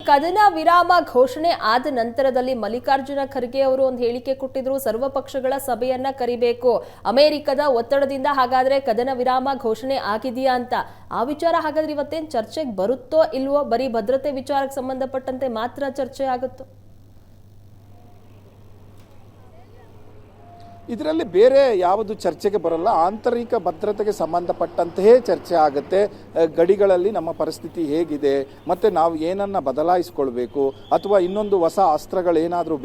ಕದನ ವಿರಾಮ ಘೋಷಣೆ ಆದ ನಂತರದಲ್ಲಿ ಮಲ್ಲಿಕಾರ್ಜುನ ಖರ್ಗೆ ಅವರು ಒಂದು ಹೇಳಿಕೆ ಕೊಟ್ಟಿದ್ರು, ಸರ್ವ ಪಕ್ಷಗಳ ಸಭೆಯನ್ನ ಕರಿಬೇಕು, ಅಮೆರಿಕದ ಒತ್ತಡದಿಂದ ಹಾಗಾದ್ರೆ ಕದನ ವಿರಾಮ ಘೋಷಣೆ ಆಗಿದೆಯಾ ಅಂತ. ಆ ವಿಚಾರ ಹಾಗಾದ್ರೆ ಇವತ್ತೇನು ಚರ್ಚೆಗೆ ಬರುತ್ತೋ ಇಲ್ವೋ? ಬರೀ ಭದ್ರತೆ ವಿಚಾರಕ್ಕೆ ಸಂಬಂಧಪಟ್ಟಂತೆ ಮಾತ್ರ ಚರ್ಚೆ ಆಗುತ್ತೋ? ಇದರಲ್ಲಿ ಬೇರೆ ಯಾವುದು ಚರ್ಚೆಗೆ ಬರಲ್ಲ. ಆಂತರಿಕ ಭದ್ರತೆಗೆ ಸಂಬಂಧಪಟ್ಟಂತೆಯೇ ಚರ್ಚೆ ಆಗುತ್ತೆ. ಗಡಿಗಳಲ್ಲಿ ನಮ್ಮ ಪರಿಸ್ಥಿತಿ ಹೇಗಿದೆ, ಮತ್ತು ನಾವು ಏನನ್ನು ಬದಲಾಯಿಸ್ಕೊಳ್ಬೇಕು, ಅಥವಾ ಇನ್ನೊಂದು ಹೊಸ ಅಸ್ತ್ರಗಳೇನಾದರೂ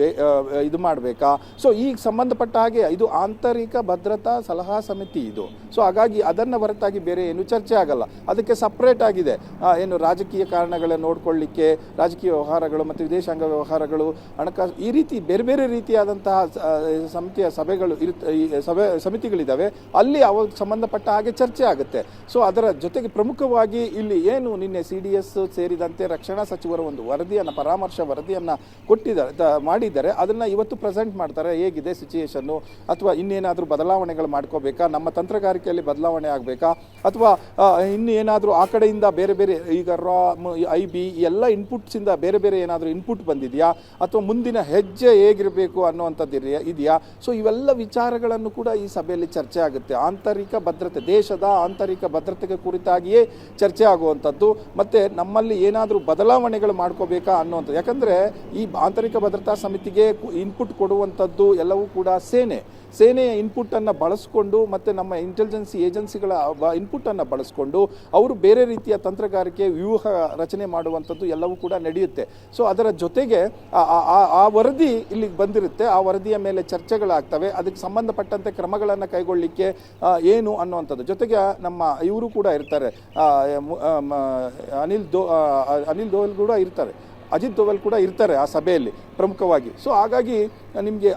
ಇದು ಮಾಡಬೇಕಾ. ಸೊ ಈಗ ಸಂಬಂಧಪಟ್ಟ ಹಾಗೆ ಇದು ಆಂತರಿಕ ಭದ್ರತಾ ಸಲಹಾ ಸಮಿತಿ ಇದು. ಸೊ ಹಾಗಾಗಿ ಅದನ್ನು ಹೊರತಾಗಿ ಬೇರೆ ಏನು ಚರ್ಚೆ ಆಗಲ್ಲ. ಅದಕ್ಕೆ ಸಪ್ರೇಟ್ ಆಗಿದೆ ಏನು ರಾಜಕೀಯ ಕಾರಣಗಳನ್ನು ನೋಡ್ಕೊಳ್ಳಿಕ್ಕೆ, ರಾಜಕೀಯ ವ್ಯವಹಾರಗಳು ಮತ್ತು ವಿದೇಶಾಂಗ ವ್ಯವಹಾರಗಳು, ಹಣಕಾಸು, ಈ ರೀತಿ ಬೇರೆ ಬೇರೆ ರೀತಿಯಾದಂತಹ ಸಭೆಗಳು ಸಮಿತಿಗಳಿದ್ದಾವೆ. ಅಲ್ಲಿ ಅವಾಗ ಸಂಬಂಧಪಟ್ಟ ಹಾಗೆ ಚರ್ಚೆ ಆಗುತ್ತೆ. ಸೊ ಅದರ ಜೊತೆಗೆ ಪ್ರಮುಖವಾಗಿ ಇಲ್ಲಿ ಏನು ನಿನ್ನೆ CDS ಸೇರಿದಂತೆ ರಕ್ಷಣಾ ಸಚಿವರ ಒಂದು ವರದಿಯನ್ನು, ಪರಾಮರ್ಶೆ ವರದಿಯನ್ನು ಮಾಡಿದ್ದಾರೆ. ಅದನ್ನು ಇವತ್ತು ಪ್ರೆಸೆಂಟ್ ಮಾಡ್ತಾರೆ. ಹೇಗಿದೆ ಸಿಚುಯೇಷನ್ನು, ಅಥವಾ ಇನ್ನೇನಾದರೂ ಬದಲಾವಣೆಗಳು ಮಾಡ್ಕೋಬೇಕಾ, ನಮ್ಮ ತಂತ್ರಗಾರಿಕೆಯಲ್ಲಿ ಬದಲಾವಣೆ ಆಗಬೇಕಾ, ಅಥವಾ ಇನ್ನೇನಾದರೂ ಆ ಕಡೆಯಿಂದ ಬೇರೆ ಬೇರೆ ಈಗ IB ಎಲ್ಲ ಇನ್ಪುಟ್ಸಿಂದ ಬೇರೆ ಬೇರೆ ಏನಾದರೂ ಇನ್ಪುಟ್ ಬಂದಿದೆಯಾ, ಅಥವಾ ಮುಂದಿನ ಹೆಜ್ಜೆ ಹೇಗಿರಬೇಕು ಅನ್ನುವಂಥದ್ದು ಇದೆಯಾ. ಸೊ ಇವೆಲ್ಲ ವಿಚಾರಗಳನ್ನು ಕೂಡ ಈ ಸಭೆಯಲ್ಲಿ ಚರ್ಚೆ ಆಗುತ್ತೆ. ಆಂತರಿಕ ಭದ್ರತೆ, ದೇಶದ ಆಂತರಿಕ ಭದ್ರತೆಗೆ ಕುರಿತಾಗಿಯೇ ಚರ್ಚೆ ಆಗುವಂಥದ್ದು, ಮತ್ತು ನಮ್ಮಲ್ಲಿ ಏನಾದರೂ ಬದಲಾವಣೆಗಳು ಮಾಡ್ಕೋಬೇಕಾ ಅನ್ನುವಂಥದ್ದು. ಯಾಕಂದರೆ ಈ ಆಂತರಿಕ ಭದ್ರತಾ ಸಮಿತಿಗೆ ಇನ್ಪುಟ್ ಕೊಡುವಂಥದ್ದು ಎಲ್ಲವೂ ಕೂಡ ಸೇನೆಯ ಇನ್ಪುಟ್ಟನ್ನು ಬಳಸ್ಕೊಂಡು, ಮತ್ತು ನಮ್ಮ ಇಂಟೆಲಿಜೆನ್ಸಿ ಏಜೆನ್ಸಿಗಳ ಇನ್ಪುಟ್ಟನ್ನು ಬಳಸ್ಕೊಂಡು ಅವರು ಬೇರೆ ರೀತಿಯ ತಂತ್ರಗಾರಿಕೆ ವ್ಯೂಹ ರಚನೆ ಮಾಡುವಂಥದ್ದು ಎಲ್ಲವೂ ಕೂಡ ನಡೆಯುತ್ತೆ. ಸೊ ಅದರ ಜೊತೆಗೆ ಆ ವರದಿ ಇಲ್ಲಿಗೆ ಬಂದಿರುತ್ತೆ. ಆ ವರದಿಯ ಮೇಲೆ ಚರ್ಚೆಗಳಾಗ್ತವೆ. ಅದಕ್ಕೆ ಸಂಬಂಧಪಟ್ಟಂತೆ ಕ್ರಮಗಳನ್ನು ಕೈಗೊಳ್ಳಲಿಕ್ಕೆ ಏನು ಅನ್ನುವಂಥದ್ದು. ಜೊತೆಗೆ ನಮ್ಮ ಇವರು ಕೂಡ ಇರ್ತಾರೆ, ಅನಿಲ್ ದೋವಲ್ ಕೂಡ ಇರ್ತಾರೆ, ಅಜಿತ್ ದೋವಲ್ ಕೂಡ ಇರ್ತಾರೆ ಆ ಸಭೆಯಲ್ಲಿ ಪ್ರಮುಖವಾಗಿ. ಸೊ ಹಾಗಾಗಿ ನಿಮಗೆ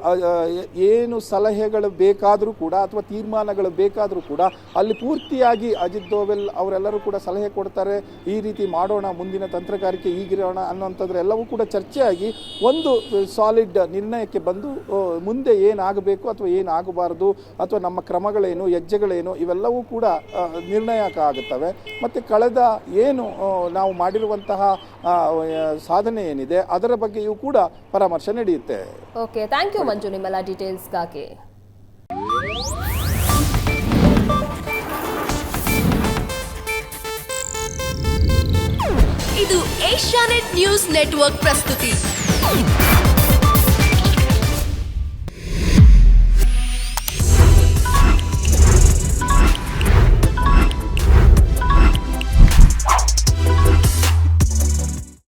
ಏನು ಸಲಹೆಗಳು ಬೇಕಾದರೂ ಕೂಡ, ಅಥವಾ ತೀರ್ಮಾನಗಳು ಬೇಕಾದರೂ ಕೂಡ ಅಲ್ಲಿ ಪೂರ್ತಿಯಾಗಿ ಅಜಿತ್ ದೋವಲ್ ಅವರೆಲ್ಲರೂ ಕೂಡ ಸಲಹೆ ಕೊಡ್ತಾರೆ. ಈ ರೀತಿ ಮಾಡೋಣ, ಮುಂದಿನ ತಂತ್ರಗಾರಿಕೆ ಈಗಿರೋಣ ಅನ್ನೋಂಥದ್ದು ಎಲ್ಲವೂ ಕೂಡ ಚರ್ಚೆಯಾಗಿ ಒಂದು ಸಾಲಿಡ್ ನಿರ್ಣಯಕ್ಕೆ ಬಂದು ಮುಂದೆ ಏನಾಗಬೇಕು ಅಥವಾ ಏನಾಗಬಾರ್ದು, ಅಥವಾ ನಮ್ಮ ಕ್ರಮಗಳೇನು, ಹೆಜ್ಜೆಗಳೇನು, ಇವೆಲ್ಲವೂ ಕೂಡ ನಿರ್ಣಾಯಕ ಆಗುತ್ತವೆ. ಮತ್ತು ಕಳೆದ ಏನು ನಾವು ಮಾಡಿರುವಂತಹ ಸಾಧನೆ ಏನಿದೆ ಅದರ ಬಗ್ಗೆಯೂ ಕೂಡ ಪರಾಮರ್ಶೆ ನಡೆಯುತ್ತೆ. ಓಕೆ, ಥ್ಯಾಂಕ್ ಯು ಮಂಜು ನಿಮ್ಮೆಲ್ಲ ಡೀಟೇಲ್ಸ್ಗಾಗಿ. ಇದು ಏಷ್ಯಾನೆಟ್ ನ್ಯೂಸ್ ನೆಟ್ವರ್ಕ್ ಪ್ರಸ್ತುತಿ.